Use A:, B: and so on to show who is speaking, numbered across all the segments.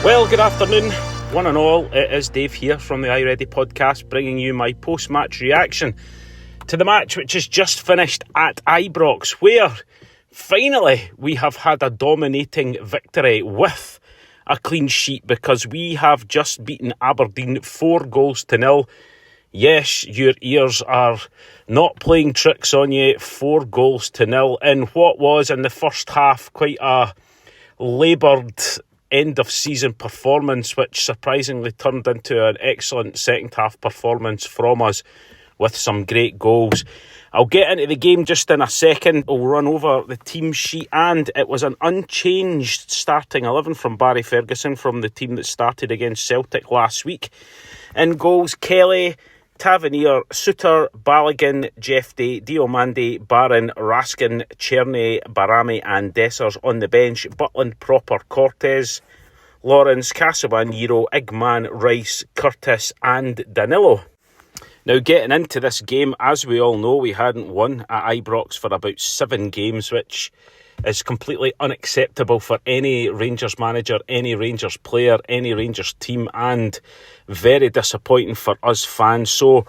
A: Well, good afternoon, one and all. It is Dave here from the iReady podcast, bringing you my post-match reaction to the match which has just finished at Ibrox, where finally we have had a dominating victory with a clean sheet, because we have just beaten Aberdeen 4-0. Yes, your ears are not playing tricks on you. 4-0 in what was, in the first half, quite a laboured end of season performance, which surprisingly turned into an excellent second half performance from us with some great goals. I'll get into the game just in a second. We'll run over the team sheet, and it was an unchanged starting 11 from Barry Ferguson, from the team that started against Celtic last week. In goals, Kelly, Tavernier, Suter, Balogun, Jeffrey, Diomande, Barron, Raskin, Cherney, Barami and Dessers. On the bench, Butland, Proper, Cortez, Lawrence, Casawan, Yiro, Igman, Rice, Curtis and Danilo. Now, getting into this game, as we all know, we hadn't won at Ibrox for about 7 games, which is completely unacceptable for any Rangers manager, any Rangers player, any Rangers team, and very disappointing for us fans. So,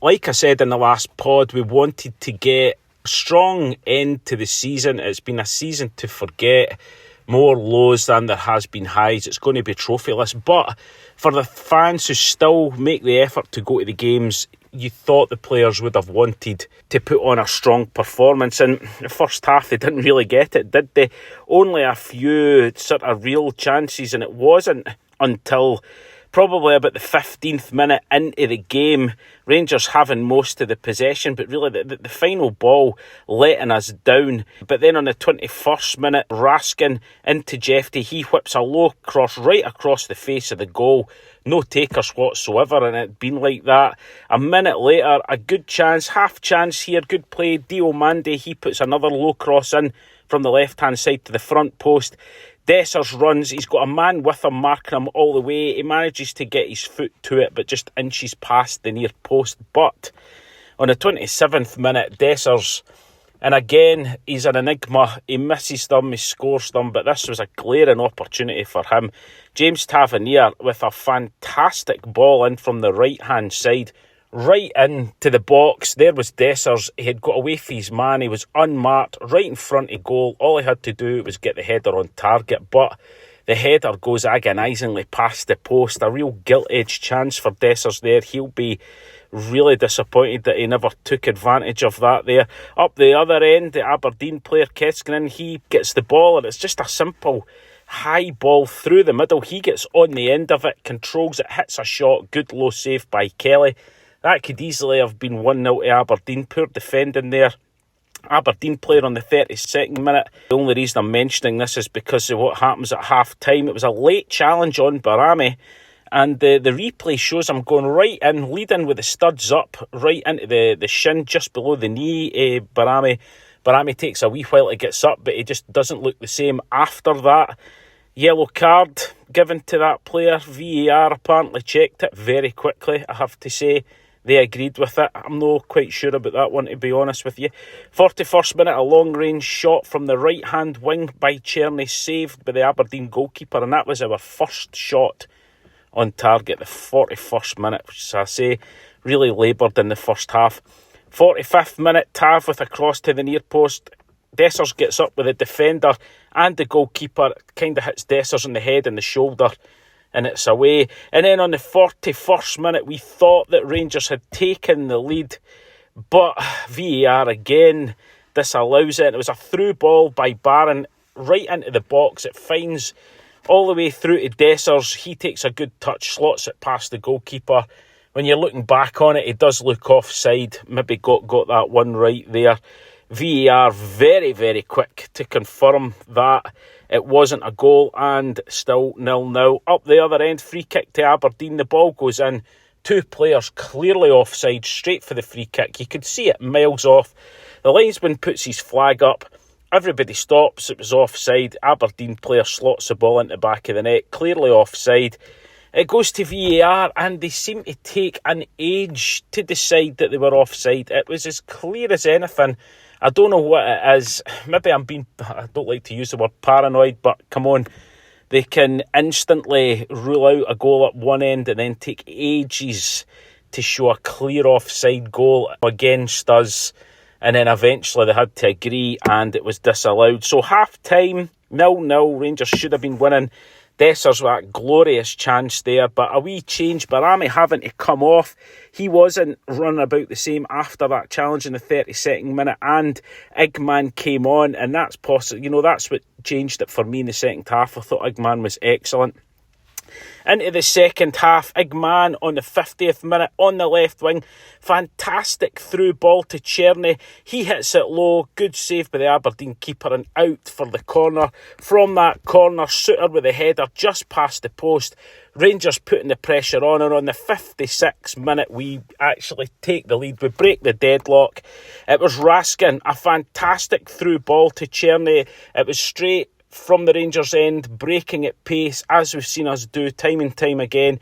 A: like I said in the last pod, we wanted to get a strong end to the season. It's been a season to forget. More lows than there has been highs. It's going to be trophyless, but for the fans who still make the effort to go to the games, you thought the players would have wanted to put on a strong performance. In the first half, they didn't really get it, did they? Only a few sort of real chances, and it wasn't until probably about the 15th minute into the game, Rangers having most of the possession, but really the final ball letting us down. But then on the 21st minute, Raskin into Jeffrey, he whips a low cross right across the face of the goal. No takers whatsoever, and it'd been like that. A minute later, a good chance, half chance here, good play. Diomande, he puts another low cross in from the left-hand side to the front post. Dessers runs, he's got a man with him marking him all the way. He manages to get his foot to it, but just inches past the near post. But on the 27th minute, Dessers, and again, he's an enigma. He misses them, he scores them, but this was a glaring opportunity for him. James Tavernier with a fantastic ball in from the right-hand side, right into the box. There was Dessers. He had got away from his man. He was unmarked, right in front of goal. All he had to do was get the header on target, but the header goes agonisingly past the post. A real gilt-edged chance for Dessers there. He'll be really disappointed that he never took advantage of that there. Up the other end, the Aberdeen player, Keskinen, he gets the ball, and it's just a simple high ball through the middle. He gets on the end of it, controls it, hits a shot. Good low save by Kelly. That could easily have been 1-0 to Aberdeen. Poor defending there. Aberdeen player on the 32nd minute. The only reason I'm mentioning this is because of what happens at half-time. It was a late challenge on Barami, and the replay shows him going right in, leading with the studs up, right into the shin, just below the knee. Barami takes a wee while to get up, but he just doesn't look the same after that. Yellow card given to that player. VAR apparently checked it very quickly, I have to say. They agreed with it. I'm not quite sure about that one, to be honest with you. 41st minute, a long-range shot from the right-hand wing by Cherney, saved by the Aberdeen goalkeeper, and that was our first shot on target, the 41st minute, which, as I say, really laboured in the first half. 45th minute, Tav with a cross to the near post. Dessers gets up with the defender and the goalkeeper, kind of hits Dessers on the head and the shoulder, and it's away. And then on the 41st minute, we thought that Rangers had taken the lead, but VAR again disallows it. It was a through ball by Barron right into the box. It finds all the way through to Dessers. He takes a good touch, slots it past the goalkeeper. When you're looking back on it, he does look offside. Maybe got that one right there. VAR very, very quick to confirm that it wasn't a goal, and still 0-0. Up the other end, free kick to Aberdeen. The ball goes in. 2 players clearly offside, straight for the free kick. You could see it miles off. The linesman puts his flag up. Everybody stops. It was offside. Aberdeen player slots the ball into the back of the net. Clearly offside. It goes to VAR, and they seem to take an age to decide that they were offside. It was as clear as anything. I don't know what it is. Maybe I don't like to use the word paranoid, but come on. they can instantly rule out a goal at one end and then take ages to show a clear offside goal against us. And then eventually they had to agree and it was disallowed. So half-time, 0-0, Rangers should have been winning. Dessers with that glorious chance there, but a wee change. Barami having to come off. He wasn't running about the same after that challenge in the 32nd minute, and Igman came on, and that's possible. That's what changed it for me in the second half. I thought Igman was excellent. Into the second half, Igman on the 50th minute on the left wing. Fantastic through ball to Czerny. He hits it low. Good save by the Aberdeen keeper and out for the corner. From that corner, Suter with the header just past the post. Rangers putting the pressure on, and on the 56th minute we actually take the lead. We break the deadlock. It was Raskin, a fantastic through ball to Czerny. It was straight from the Rangers end, breaking at pace, as we've seen us do time and time again.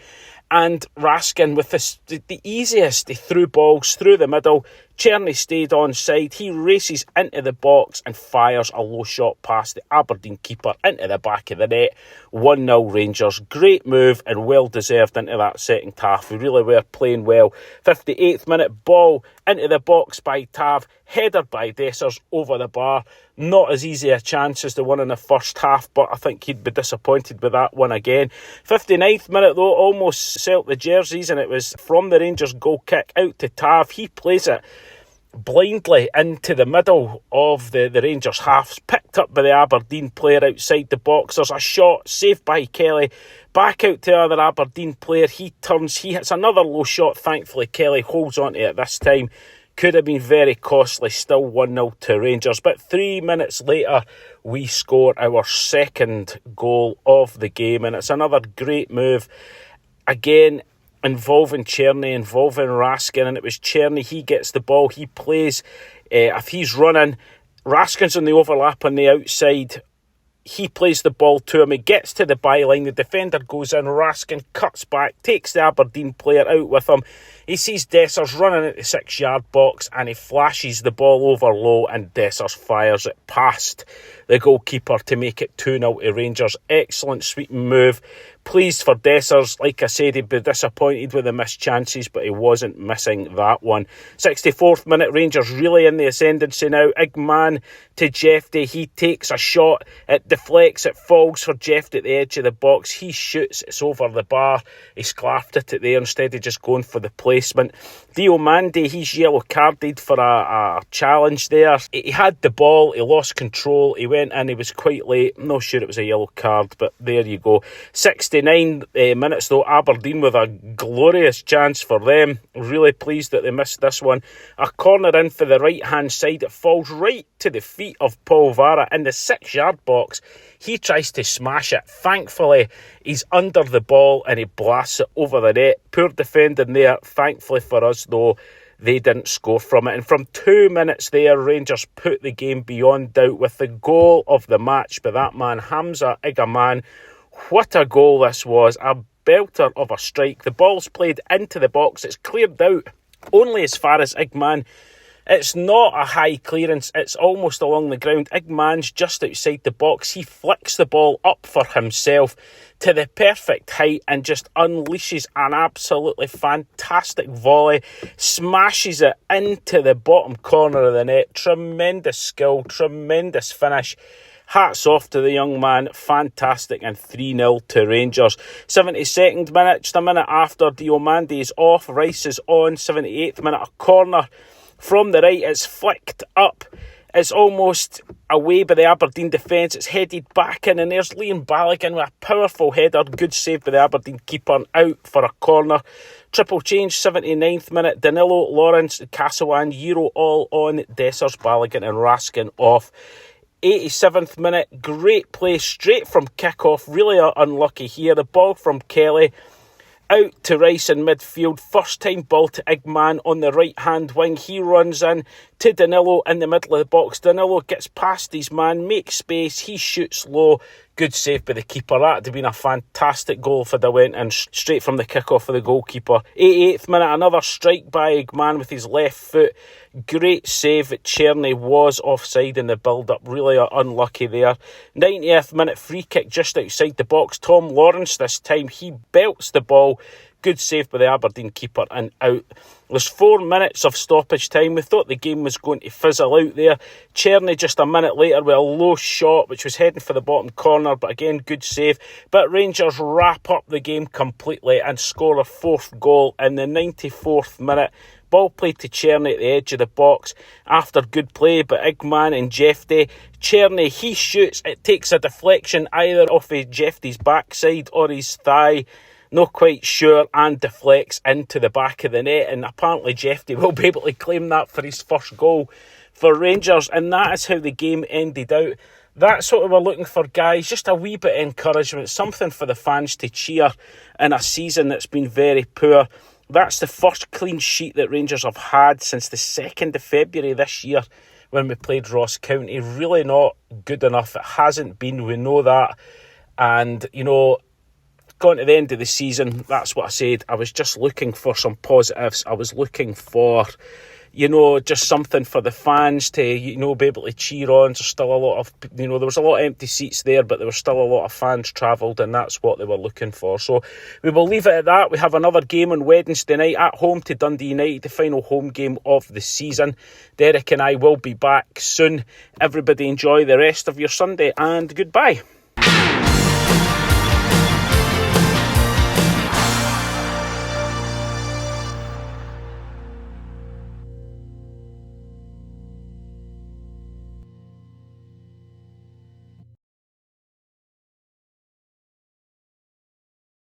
A: And Raskin with the easiest, he threw balls through the middle. Czerny stayed onside. He races into the box and fires a low shot past the Aberdeen keeper into the back of the net. 1-0 Rangers. Great move and well deserved into that second half. We really were playing well. 58th minute, ball into the box by Tav. Header by Dessers over the bar. Not as easy a chance as the one in the first half, but I think he'd be disappointed with that one again. 59th minute though, almost set the jerseys, and it was from the Rangers goal kick out to Tav. He plays it blindly into the middle of the Rangers halves, picked up by the Aberdeen player outside the box. There's a shot saved by Kelly, back out to the other Aberdeen player. He turns, he hits another low shot. Thankfully Kelly holds on to it this time. Could have been very costly. Still 1-0 to Rangers, but 3 minutes later we score our second goal of the game, and it's another great move again, involving Czerny, involving Raskin. And it was Czerny, he gets the ball, he plays, if he's running, Raskin's on the overlap on the outside, he plays the ball to him, he gets to the byline, the defender goes in, Raskin cuts back, takes the Aberdeen player out with him. He sees Dessers running at the 6-yard box and he flashes the ball over low, and Dessers fires it past the goalkeeper to make it 2-0 to Rangers. Excellent sweeping move. Pleased for Dessers. Like I said, he'd be disappointed with the missed chances, but he wasn't missing that one. 64th minute, Rangers really in the ascendancy now. Igman to Jeffy. He takes a shot. It deflects. It falls for Jeffy at the edge of the box. He shoots. It's over the bar. He sclaffed it there instead of just going for the placement. Diomande, he's yellow carded for a challenge there. He had the ball. He lost control. He went in. He was quite late. I'm not sure it was a yellow card, but there you go. 69 minutes though, Aberdeen with a glorious chance for them. Really pleased that they missed this one. A corner in for the right hand side. It falls right to the feet of Paul Vara in the 6-yard box. He tries to smash it. Thankfully he's under the ball and he blasts it over the net. Poor defending there. Thankfully for us though, they didn't score from it. And from 2 minutes there, Rangers put the game beyond doubt with the goal of the match by that man, Hamza Igaman. What a goal this was. A belter of a strike. The ball's played into the box. It's cleared out only as far as Igman. It's not a high clearance. It's almost along the ground. Igman's just outside the box. He flicks the ball up for himself to the perfect height and just unleashes an absolutely fantastic volley. Smashes it into the bottom corner of the net. Tremendous skill. Tremendous finish. Hats off to the young man. Fantastic. And 3-0 to Rangers. 72nd minute, just a minute after Diomande is off. Rice is on. 78th minute, a corner from the right. It's flicked up. It's almost away by the Aberdeen defence. It's headed back in, and there's Liam Balogun with a powerful header. Good save by the Aberdeen keeper and out for a corner. Triple change, 79th minute. Danilo, Lawrence, Casawan, Euro all on. Dessers, Balogun and Raskin off. 87th minute, great play straight from kick-off. Really unlucky here. The ball from Kelly out to Rice in midfield. First time ball to Igman on the right hand wing. He runs in to Danilo in the middle of the box. Danilo gets past his man, makes space. He shoots low. Good save by the keeper. That would have been a fantastic goal if it went in straight from the kick-off of the goalkeeper. 88th minute, another strike by Eggman with his left foot. Great save. Czerny was offside in the build-up. Really unlucky there. 90th minute, free kick just outside the box. Tom Lawrence this time. He belts the ball. Good save by the Aberdeen keeper and out. There's 4 minutes of stoppage time. We thought the game was going to fizzle out there. Czerny just a minute later with a low shot which was heading for the bottom corner, but again, good save. But Rangers wrap up the game completely and score a 4th goal in the 94th minute. Ball played to Czerny at the edge of the box after good play by Eggman and Jefty. Czerny, he shoots. It takes a deflection either off of Jefty's backside or his thigh. Not quite sure, and deflects into the back of the net, and apparently Jefty will be able to claim that for his first goal for Rangers, and that is how the game ended out. That's what we were looking for, guys, just a wee bit of encouragement, something for the fans to cheer in a season that's been very poor. That's the first clean sheet that Rangers have had since the 2nd of February this year when we played Ross County. Really not good enough. It hasn't been, we know that, and, you know, gone to the end of the season, that's what I said. I was just looking for some positives. I was looking for, you know, just something for the fans to, you know, be able to cheer on. There's still a lot of, you know, there was a lot of empty seats there, but there was still a lot of fans travelled, and that's what they were looking for. So we will leave it at that. We have another game on Wednesday night at home to Dundee United, the final home game of the season. Derek and I will be back soon. Everybody enjoy the rest of your Sunday, and goodbye.